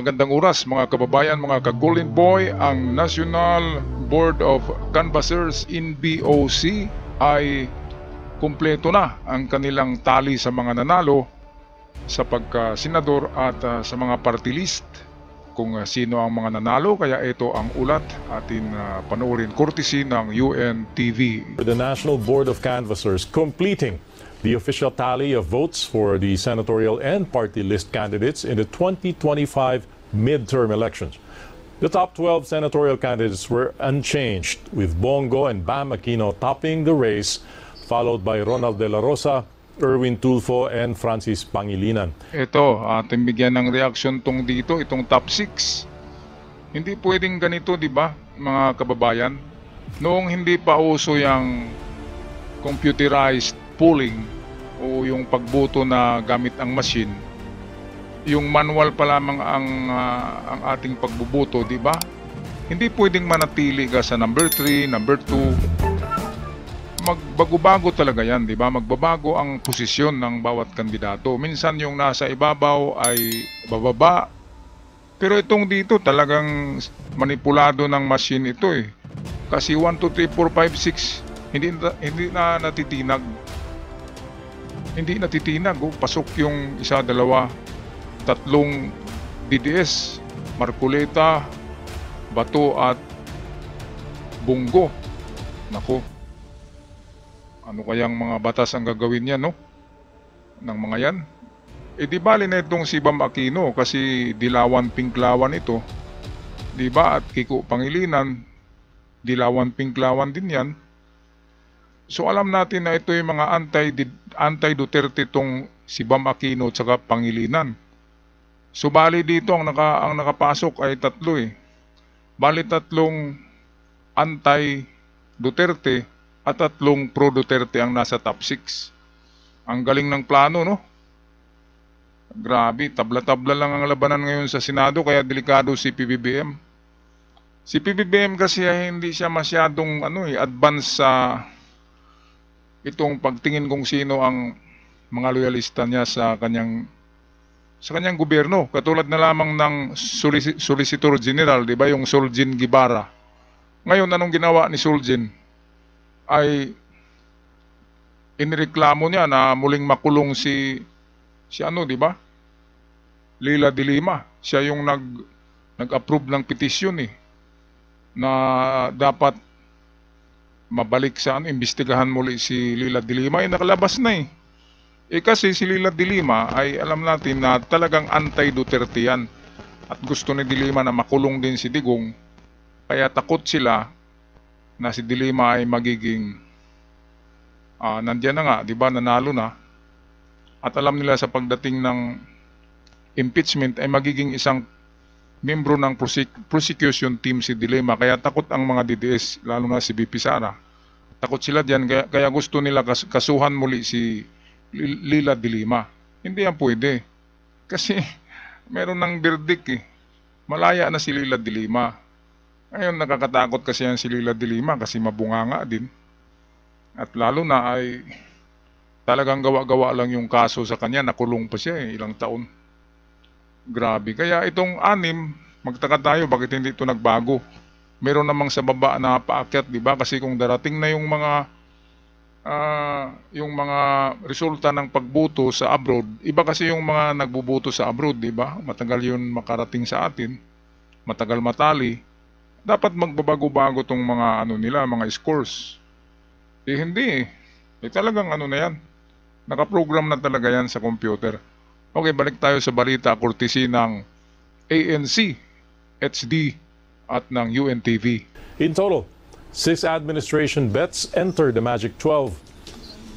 Magandang oras mga kababayan, mga ka-Golden Boy. Ang National Board of Canvassers NBOC ay kumpleto na ang kanilang tali sa mga nanalo sa pagka-senador at sa mga party list kung sino ang mga nanalo. Kaya ito ang ulat atin panoorin courtesy ng UNTV. The National Board of Canvassers completing the official tally of votes for the senatorial and party list candidates in the 2025 midterm elections. The top 12 senatorial candidates were unchanged, with Bongo and Bam Aquino topping the race, followed by Ronald De La Rosa, Erwin Tulfo, and Francis Pangilinan. Ito, ating bigyan ng reaction itong top 6. Hindi pwedeng ganito, di ba, mga kababayan? Noong hindi pa uso yung computerized polling o yung pagboto na gamit ang machine, yung manual pa lamang ang ating pagbuboto, di ba? Hindi pwedeng manatili ka sa number 3, number 2. Magbago-bago talaga yan, di ba? Magbabago ang posisyon ng bawat kandidato. Minsan yung nasa ibabaw ay bababa. Pero itong dito talagang manipulado ng machine ito eh. Kasi 1, 2, 3, 4, 5, 6 hindi na natitinag. Hindi natitinag. Pasok yung isa, dalawa, tatlong DDS, Marcoleta, Bato at Bongo. Nako. Ano kayang mga batas ang gagawin niya, no? Ng mga yan. Eh di bali na itong si Bam Aquino kasi dilawan pinklawan ito. Di ba? At Kiko Pangilinan, dilawan pinklawan din yan. So alam natin na ito yung mga anti-Duterte tong si Bam Aquino at saka Pangilinan. So bali dito ang nakapasok ay tatlo eh. Bali tatlong anti-Duterte at tatlong pro-Duterte ang nasa top 6. Ang galing ng plano, no? Grabe, tabla-tabla lang ang labanan ngayon sa Senado, kaya delikado si PBBM. Si PBBM kasi ay hindi siya masyadong advance sa itong pagtingin kung sino ang mga loyalista niya sa kanyang gobyerno. Katulad na lamang ng Solicitor General, di ba, yung Solgen Guevara. Ngayon, anong ginawa ni Solgen? Ay inireklamo niya na muling makulong si di ba? Leila de Lima. Siya yung nag-approve ng petisyon eh na dapat mabalik sa imbestigahan muli si Leila de Lima. Nakalabas na eh. Kasi si Leila de Lima ay alam natin na talagang anti-Duterte yan. At gusto ni de Lima na makulong din si Digong. Kaya takot sila na si de Lima ay magiging nandiyan na nga, di ba, nanalo na. At alam nila sa pagdating ng impeachment ay magiging isang membro ng prosecution team si de Lima. Kaya takot ang mga DDS, lalo na si BP Sara. Takot sila diyan, kaya gusto nila kasuhan muli si Leila de Lima. Hindi yan pwede. Kasi meron ng verdict eh. Malaya na si Leila de Lima. Ngayon nakakatakot kasi yan si Leila de Lima kasi mabunganga din. At lalo na ay talagang gawa-gawa lang yung kaso sa kanya. Nakulong pa siya eh, ilang taon. Grabe. Kaya itong 6, magtaka tayo bakit hindi ito nagbago. Meron namang sa baba na paakyat, di ba? Kasi kung darating na yung mga resulta ng pagboto sa abroad, iba kasi yung mga nagbuboto sa abroad, di ba? Matagal yun makarating sa atin. Matagal matali. Dapat magbabago-bago tong mga mga scores. Hindi eh. Talagang na yan. Nakaprogram na talaga yan sa computer. Okay, balik tayo sa balita courtesy ng ANC, HD at ng UNTV. In total, 6 administration bets enter the Magic 12.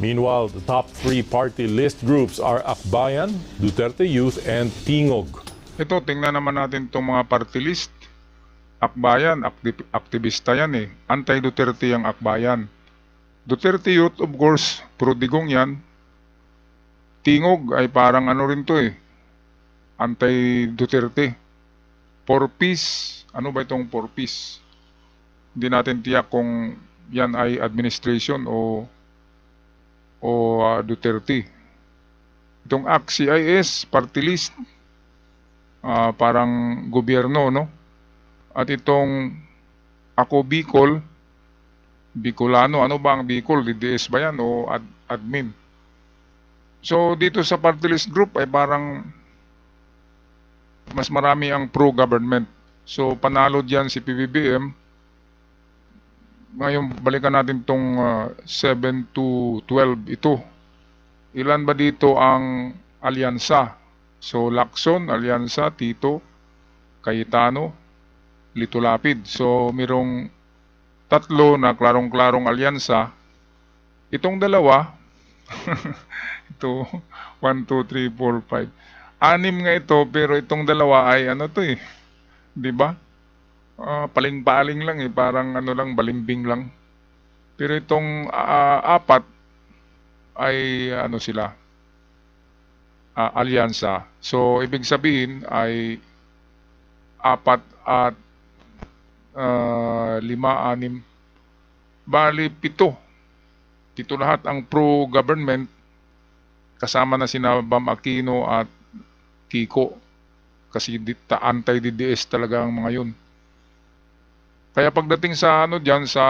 Meanwhile, the top 3 party list groups are Akbayan, Duterte Youth, and Tingog. Ito, tingnan naman natin itong mga party list. Akbayan, aktivista yan eh. Anti-Duterte ang Akbayan. Duterte Youth, of course, pro-Digong yan. Tingog ay parang rin to eh. Anti-Duterte. For Peace, ano ba itong For Peace? Hindi natin tiyak kung yan ay administration o Duterte. Itong ACT-CIS, party list. parang gobyerno, no? At itong Ako Bicol, Bicolano, ano ba ang Bicol? DDS ba yan o admin? So dito sa party list group ay parang mas marami ang pro-government. So panalo diyan si PBBM. Ngayon balikan natin tong 7 to 12 ito. Ilan ba dito ang alyansa? So Lacson, alyansa, Tito, Cayetano, Lito Lapid. So mayroong tatlo na klarong-klarong alyansa. Itong dalawa, ito, 1, 2, 3, 4, 5. Anim nga ito, pero itong dalawa ay ano to eh. Di ba? Paling-paling lang eh, parang ano lang, balimbing lang. Pero itong apat ay ano sila, alyansa. So, ibig sabihin ay apat at 5, 6, bali 7. 7 lahat ang pro-government, kasama na sina Bam Aquino at Kiko. Kasi anti-DDS talaga ang mga yun. Kaya pagdating sa ano diyan sa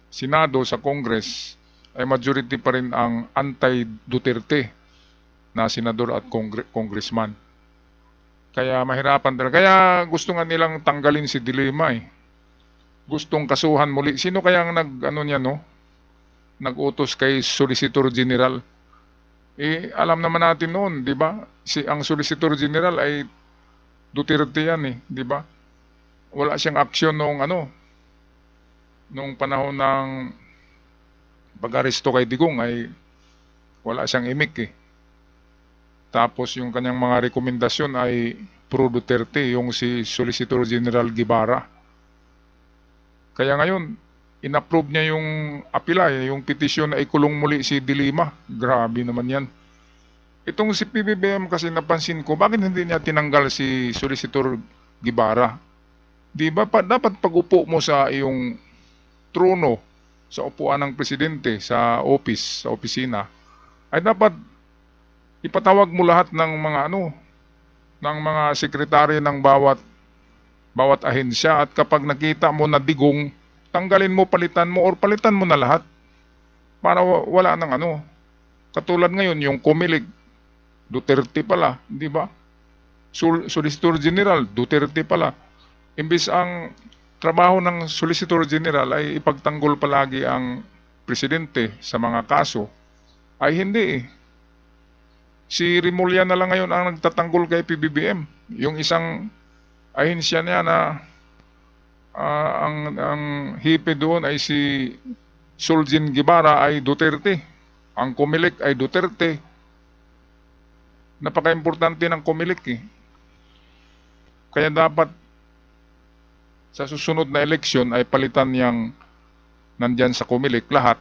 Senado, sa Congress, ay majority pa rin ang anti-Duterte na senador at congressman. Kaya mahirapan talaga. Kaya gusto nga nilang tanggalin si Dilima eh. Gustong kasuhan muli. Sino kaya ang nag-utos kay Solicitor General? Eh, alam naman natin noon, di ba? Ang Solicitor General ay Duterte yan eh, di ba? Wala siyang aksyon nung panahon ng pag-aresto kay Digong ay wala siyang imik eh. Tapos yung kanyang mga rekomendasyon ay pro-Duterte, yung si Solicitor General Guevara. Kaya ngayon, inapprove niya yung apila, yung petisyon na ikulong muli si Dilima. Grabe naman yan. Itong si PBBM kasi napansin ko, bakit hindi niya tinanggal si Solicitor Guevara? Di ba dapat pag-upo mo sa iyong trono, sa upuan ng presidente, sa office, sa opisina, ay dapat ipatawag mo lahat ng mga ng mga sekretary ng bawat ahensya, at kapag nakita mo na Digong, tanggalin mo, palitan mo, or palitan mo na lahat para wala nang katulad ngayon yung Comelec, Duterte pala, di ba? Solicitor General, Duterte pala. Imbis ang trabaho ng Solicitor General ay ipagtanggol palagi ang presidente sa mga kaso, ay hindi eh. Si Rimulya na lang ngayon ang nagtatanggol kay PBBM. Yung isang ahensya niya na ang hipe doon ay si Solzin Guevara ay Duterte. Ang Comelec ay Duterte. Napaka-importante ng Comelec eh. Kaya dapat sa susunod na eleksyon ay palitan yang nandyan sa Comelec lahat.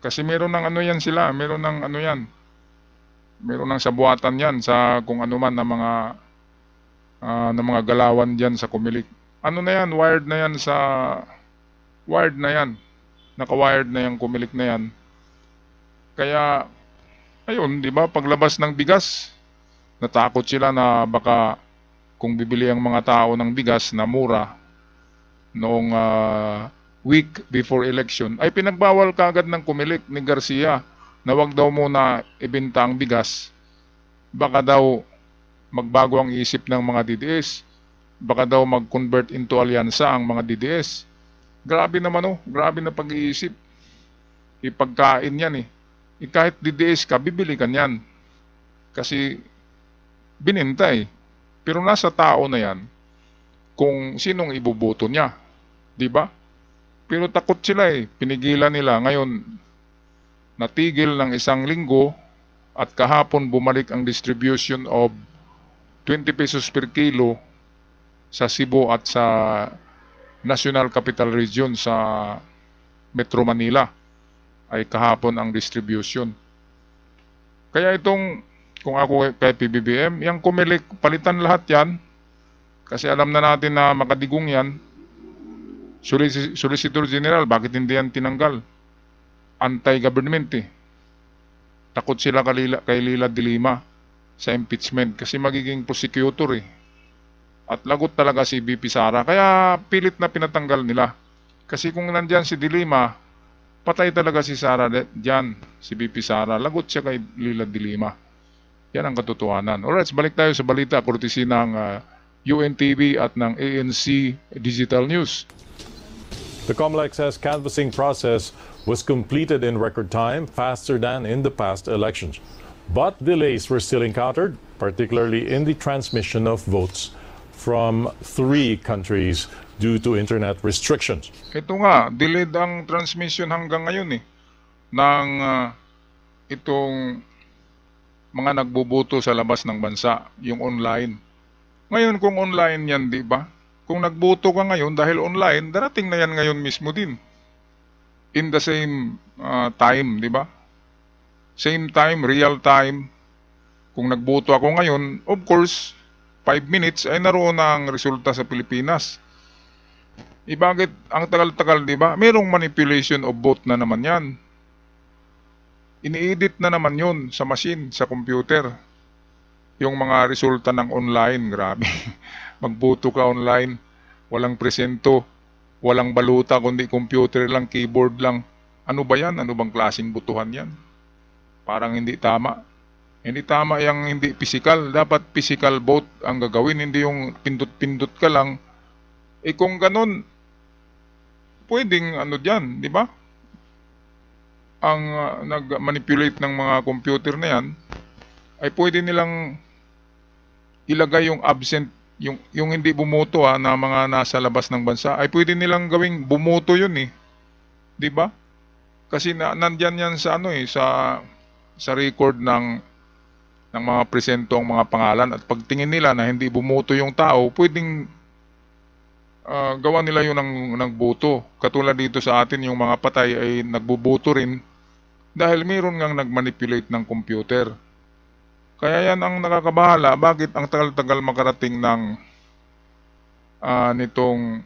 Kasi meron ng yan sila, meron ng yan. Meron ng sabuatan yan sa kung ano man na mga galawan diyan sa Comelec. Ano na yan, wired na yan. Naka-wired na yung Comelec na yan. Kaya ayun, 'di ba, paglabas ng bigas, natakot sila na baka kung bibili ang mga tao ng bigas na mura noong week before election, ay pinagbawal kaagad ng Comelec ni Garcia na wag daw muna ibenta ang bigas. Baka daw magbago ang isip ng mga DDS. Baka daw mag-convert into alyansa ang mga DDS. Grabe naman grabe na pag-iisip. Ipagkain yan eh. Kahit DDS ka, bibili ka niyan. Kasi bininta eh. Pero nasa tao na yan kung sinong iboboto niya. Diba? Pero takot sila eh. Pinigilan nila. Ngayon, natigil ng 1 linggo at kahapon bumalik ang distribution of 20 pesos per kilo sa Cebu at sa National Capital Region sa Metro Manila. Ay kahapon ang distribution. Kaya itong, kung ako kay PBBM, yung Comelec, palitan lahat yan. Kasi alam na natin na makadigong yan. Solicitor General, bakit hindi yan tinanggal? Anti-government eh. Takot sila kay Leila de Lima. sa impeachment kasi magiging prosecutor eh. At lagot talaga si VP Sara. Kaya pilit na pinatanggal nila. Kasi kung nandyan si Dilima, patay talaga si Sara dyan, si VP Sara. Lagot siya kay Lila Dilima. Yan ang katotohanan. Alright, balik tayo sa balita. Courtesy ng UNTV at ng ANC Digital News. The COMELEC says canvassing process was completed in record time, faster than in the past elections. But delays were still encountered, particularly in the transmission of votes from 3 countries due to internet restrictions. Ito nga, delayed ang transmission hanggang ngayon ng itong mga nagboboto sa labas ng bansa, yung online. Ngayon kung online yan, di ba? Kung nagboto ka ngayon dahil online, darating na yan ngayon mismo din. In the same time, di ba? Same time, real time. Kung nagboto ako ngayon, of course, 5 minutes ay naroon na ang resulta sa Pilipinas. Bakit ang tagal-tagal, di ba? Merong manipulation of vote na naman yan. Ini-edit na naman yun sa machine, sa computer. Yung mga resulta ng online, grabe. Magboto ka online, walang presento, walang baluta, kundi computer lang, keyboard lang. Ano ba yan? Ano bang klaseng botohan yan? Parang hindi tama. Hindi tama yung hindi physical. Dapat physical vote ang gagawin, hindi yung pindot-pindot ka lang. Kung ganun, pwedeng ano dyan, di ba? Ang nag-manipulate ng mga computer na yan, ay pwede nilang ilagay yung absent, yung hindi bumoto na mga nasa labas ng bansa, ay pwede nilang gawing bumoto yun di ba? Kasi nandyan yan sa sa record ng mga presento ang mga pangalan, at pagtingin nila na hindi bumoto yung tao, pwedeng gawa nila yun ng boto. Katulad dito sa atin, yung mga patay ay nagboboto rin dahil mayroon ngang nagmanipulate ng computer. Kaya yan ang nakakabahala. Bakit ang tagal-tagal makarating ng nitong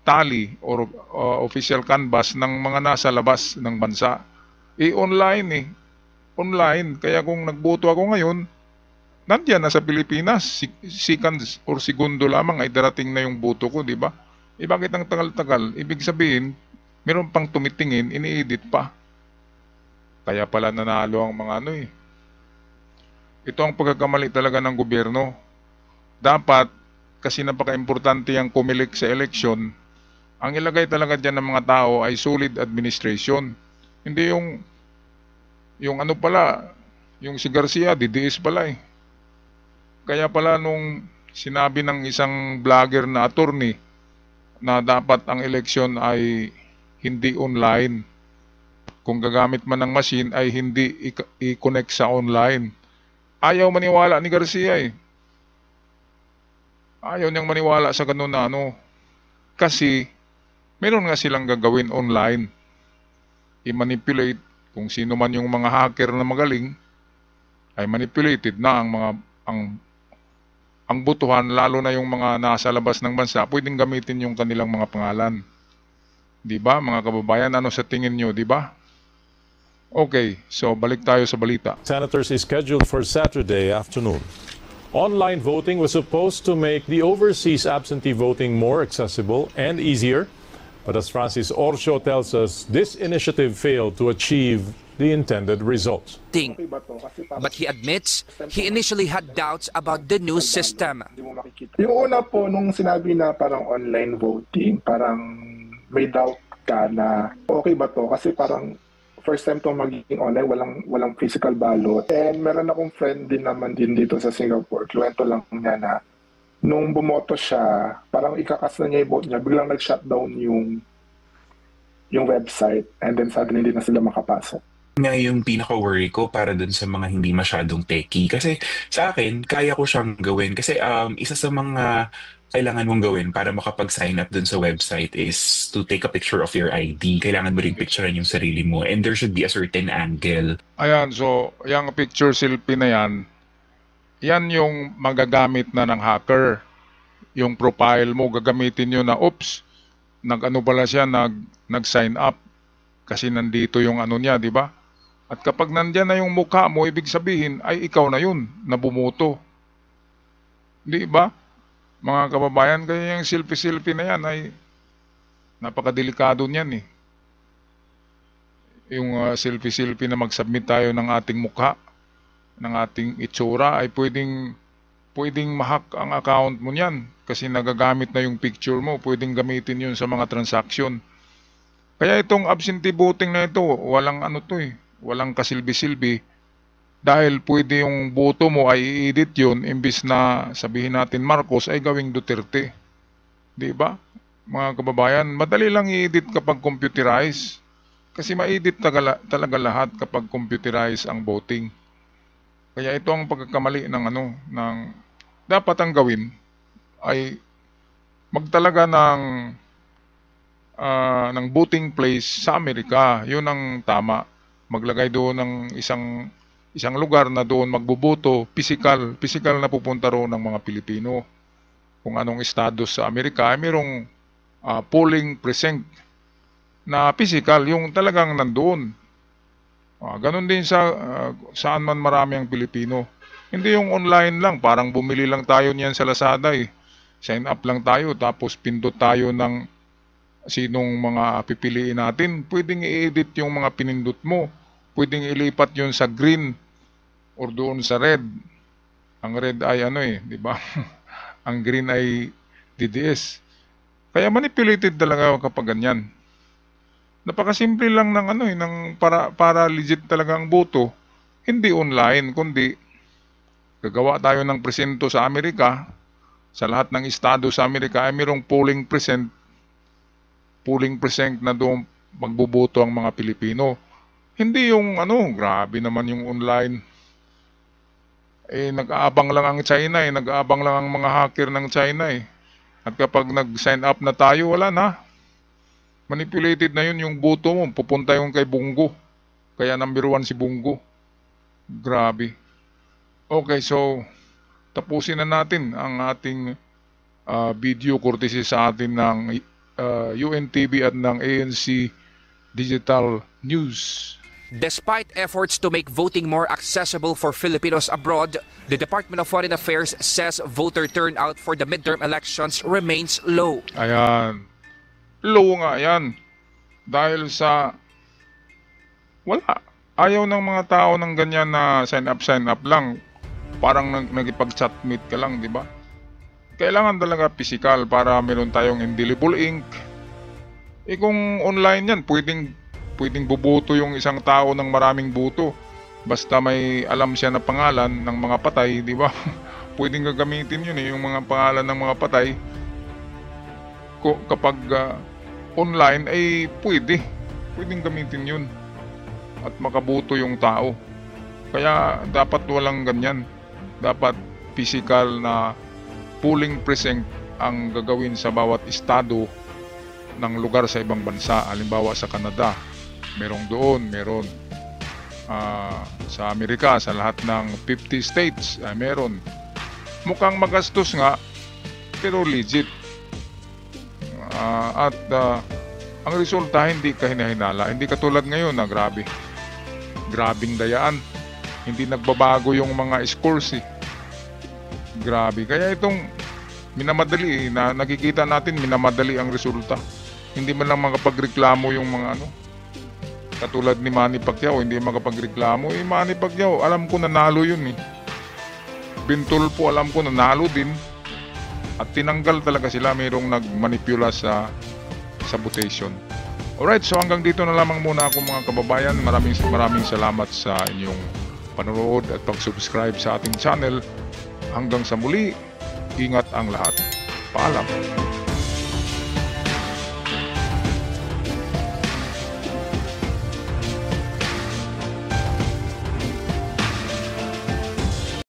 tally or official canvass ng mga nasa labas ng bansa? Online online. Kaya kung nagboto ako ngayon, nandiyan na sa Pilipinas, seconds or segundo lamang ay darating na yung boto ko, di ba? Bakit ang tagal-tagal? Ibig sabihin, meron pang tumitingin, ini-edit pa. Kaya pala nanalo ang mga Ito ang pagkakamali talaga ng gobyerno. Dapat, kasi napaka-importante ang COMELEC sa eleksyon, ang ilagay talaga dyan ng mga tao ay solid administration. Hindi yung ano pala, yung si Garcia, DDS pala Kaya pala nung sinabi ng isang vlogger na attorney na dapat ang eleksyon ay hindi online. Kung gagamit man ng machine ay hindi i-connect sa online. Ayaw maniwala ni Garcia Ayaw niyang maniwala sa ganun na Kasi meron nga silang gagawin online. I-manipulate kung sino man yung mga hacker na magaling, ay manipulated na ang botohan, lalo na yung mga nasa labas ng bansa, pwedeng gamitin yung kanilang mga pangalan. Di ba, mga kababayan? Ano sa tingin nyo, di ba? Okay, so balik tayo sa balita. Senators is scheduled for Saturday afternoon. Online voting was supposed to make the overseas absentee voting more accessible and easier. But as Francis Orcio tells us, this initiative failed to achieve the intended results. But he admits he initially had doubts about the new system. Yung una po, nung sinabi na parang online voting, parang may doubt ka na okay ba to? Kasi parang first time to magiging online, walang physical ballot. And meron akong friend din naman din dito sa Singapore, kwento lang niya na nung bumoto siya, parang ikakas na niya yung vote niya, biglang nag-shutdown yung website, and then suddenly hindi na sila makapasok. Nga yung pinaka-worry ko para dun sa mga hindi masyadong techie. Kasi sa akin, kaya ko siyang gawin. Kasi isa sa mga kailangan mong gawin para makapag-sign up dun sa website is to take a picture of your ID. Kailangan mo rin picturean yung sarili mo, and there should be a certain angle. Ayan, so yung picture selfie na yan yung magagamit na ng hacker. Yung profile mo, gagamitin nyo na, oops, nag-ano pala siya, nag-sign up. Kasi nandito yung ano niya, di ba? At kapag nandyan na yung mukha mo, ibig sabihin ay ikaw na yun na bumoto. Di ba? Mga kababayan, kaya yung selfie-selfie na yan ay napakadelikado niyan eh. Yung selfie-selfie na mag-submit tayo ng ating mukha, ng ating itsura, ay pwedeng ma-hack ang account mo niyan kasi nagagamit na yung picture mo, pwedeng gamitin yun sa mga transaction. Kaya itong absentee voting na ito, walang walang kasilbi-silbi dahil pwede yung boto mo ay i-edit yun imbis na sabihin natin Marcos ay gawing Duterte. Di ba? Mga kababayan, madali lang i-edit kapag computerized kasi ma-edit talaga lahat kapag computerized ang voting. Kaya ito ang pagkakamali ng dapat ang gawin ay magtalaga ng voting place sa Amerika. Yun ang tama. Maglagay doon ng isang lugar na doon magboboto, physical na pupunta roon ng mga Pilipino. Kung anong estado sa Amerika ay mayroong polling precinct na physical, yung talagang nandoon. Ganon din saan man marami ang Pilipino. Hindi yung online lang, parang bumili lang tayo niyan sa Lazada eh. Sign up lang tayo tapos pindot tayo ng sinong mga pipiliin natin. Pwedeng i-edit yung mga pinindot mo. Pwedeng ilipat yun sa green or doon sa red. Ang red ay di ba? Ang green ay DDS. Kaya manipulated talaga kapag ganyan. Napakasimple lang ng para legit talaga ang boto. Hindi online, kundi gagawa tayo ng presento sa Amerika. Sa lahat ng estado sa Amerika ay mayroong polling precinct na doon magboboto ang mga Pilipino. Hindi yung grabe naman yung online. Nag-aabang lang ang China nag-aabang lang ang mga hacker ng China At kapag nag-sign up na tayo, wala na. Manipulated na yun yung boto mo. Pupunta yung kay Bungo. Kaya number 1 si Bungo. Grabe. Okay, so tapusin na natin ang ating video courtesy sa atin ng UNTV at ng ANC Digital News. Despite efforts to make voting more accessible for Filipinos abroad, the Department of Foreign Affairs says voter turnout for the midterm elections remains low. Ayan. Low nga yan. Dahil sa wala. Ayaw ng mga tao ng ganyan na sign up lang. Parang nagipag-chat meet ka lang, di ba? Kailangan talaga physical para meron tayong indelible ink. Kung online yan, pwedeng buboto yung isang tao ng maraming boto. Basta may alam siya na pangalan ng mga patay, di ba? Pwedeng gagamitin yun yung mga pangalan ng mga patay. Kapag online ay pwedeng gamitin yun. At makaboto yung tao. Kaya dapat walang ganyan. Dapat physical na polling precinct ang gagawin sa bawat estado ng lugar sa ibang bansa. Halimbawa sa Canada, meron sa Amerika, sa lahat ng 50 states, meron. Mukhang magastos nga, pero legit. Ang resulta hindi ka hinahinala. Hindi katulad ngayon na grabing dayaan. Hindi nagbabago yung mga scores Grabe. Kaya itong minamadali na nakikita natin, minamadali ang resulta. Hindi man lang makapagreklamo yung mga katulad ni Manny Pacquiao, hindi makapagreklamo. Manny Pacquiao, alam ko nanalo yun Bintulpo, alam ko nanalo din. At tinanggal talaga sila, mayroong nagmanipula sa sabotation. Alright, so hanggang dito na lamang muna ako mga kababayan. Maraming salamat sa inyong panonood at pag-subscribe sa ating channel. Hanggang sa muli, ingat ang lahat. Paalam.